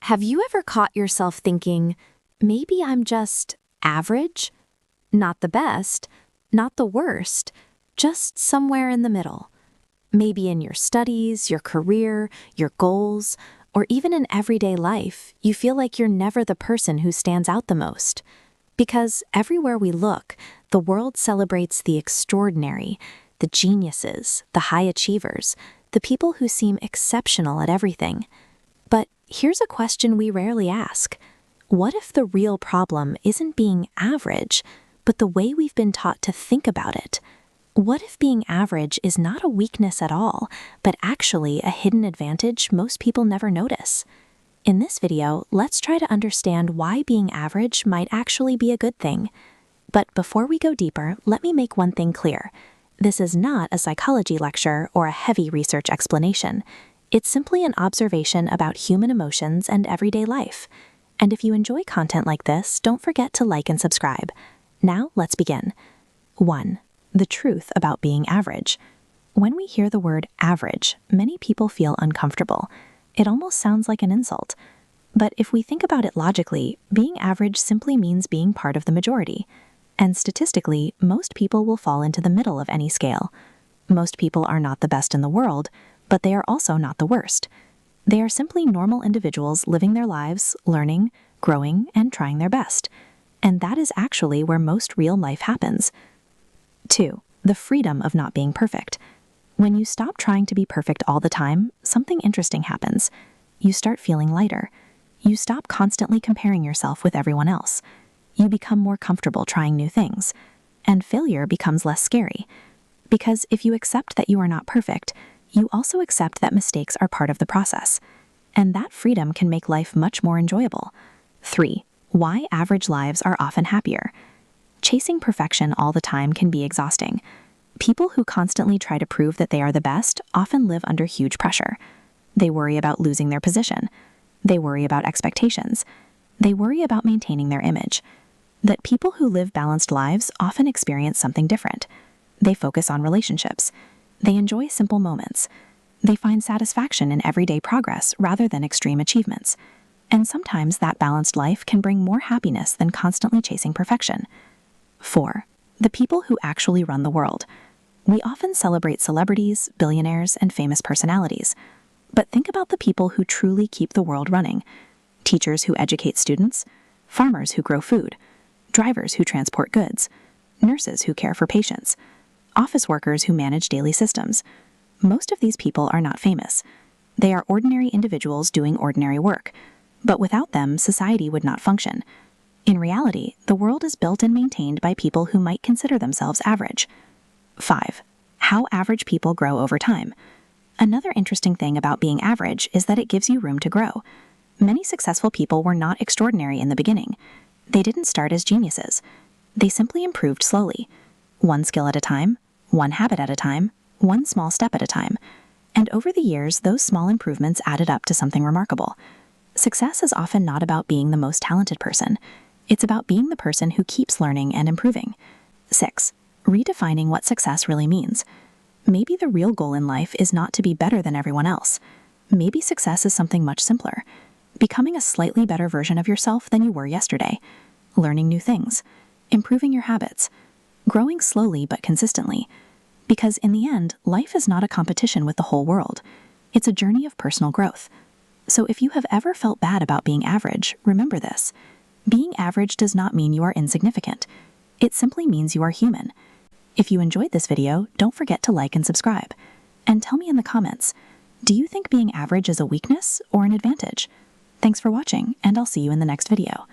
Have you ever caught yourself thinking, maybe I'm just average? Not the best, not the worst, just somewhere in the middle. Maybe in your studies, your career, your goals, or even in everyday life, you feel like you're never the person who stands out the most. Because everywhere we look, the world celebrates the extraordinary, the geniuses, the high achievers, the people who seem exceptional at everything. But here's a question we rarely ask. What if the real problem isn't being average, but the way we've been taught to think about it? What if being average is not a weakness at all, but actually a hidden advantage most people never notice? In this video, let's try to understand why being average might actually be a good thing. But before we go deeper, let me make one thing clear. This is not a psychology lecture or a heavy research explanation. It's simply an observation about human emotions and everyday life. And if you enjoy content like this, don't forget to like and subscribe. Now, let's begin. 1. The truth about being average. When we hear the word average, many people feel uncomfortable. It almost sounds like an insult. But if we think about it logically, being average simply means being part of the majority. And statistically, most people will fall into the middle of any scale. Most people are not the best in the world, but they are also not the worst. They are simply normal individuals living their lives, learning, growing, and trying their best. And that is actually where most real life happens. 2. The freedom of not being perfect. When you stop trying to be perfect all the time, something interesting happens. You start feeling lighter. You stop constantly comparing yourself with everyone else. You become more comfortable trying new things. And failure becomes less scary. Because if you accept that you are not perfect, you also accept that mistakes are part of the process. And that freedom can make life much more enjoyable. 3. Why average lives are often happier. Chasing perfection all the time can be exhausting. People who constantly try to prove that they are the best often live under huge pressure. They worry about losing their position. They worry about expectations. They worry about maintaining their image. That people who live balanced lives often experience something different. They focus on relationships. They enjoy simple moments. They find satisfaction in everyday progress rather than extreme achievements. And sometimes that balanced life can bring more happiness than constantly chasing perfection. 4. The people who actually run the world. We often celebrate celebrities, billionaires, and famous personalities. But think about the people who truly keep the world running. Teachers who educate students, farmers who grow food, drivers who transport goods, nurses who care for patients, office workers who manage daily systems. Most of these people are not famous. They are ordinary individuals doing ordinary work. But without them, society would not function. In reality, the world is built and maintained by people who might consider themselves average. 5. How average people grow over time. Another interesting thing about being average is that it gives you room to grow. Many successful people were not extraordinary in the beginning. They didn't start as geniuses. They simply improved slowly. One skill at a time, one habit at a time, one small step at a time. And over the years, those small improvements added up to something remarkable. Success is often not about being the most talented person. It's about being the person who keeps learning and improving. 6. Redefining what success really means. Maybe the real goal in life is not to be better than everyone else. Maybe success is something much simpler. Becoming a slightly better version of yourself than you were yesterday. Learning new things. Improving your habits. Growing slowly but consistently. Because in the end, life is not a competition with the whole world. It's a journey of personal growth. So if you have ever felt bad about being average, remember this. Being average does not mean you are insignificant. It simply means you are human. If you enjoyed this video, don't forget to like and subscribe. And tell me in the comments, do you think being average is a weakness or an advantage? Thanks for watching, and I'll see you in the next video.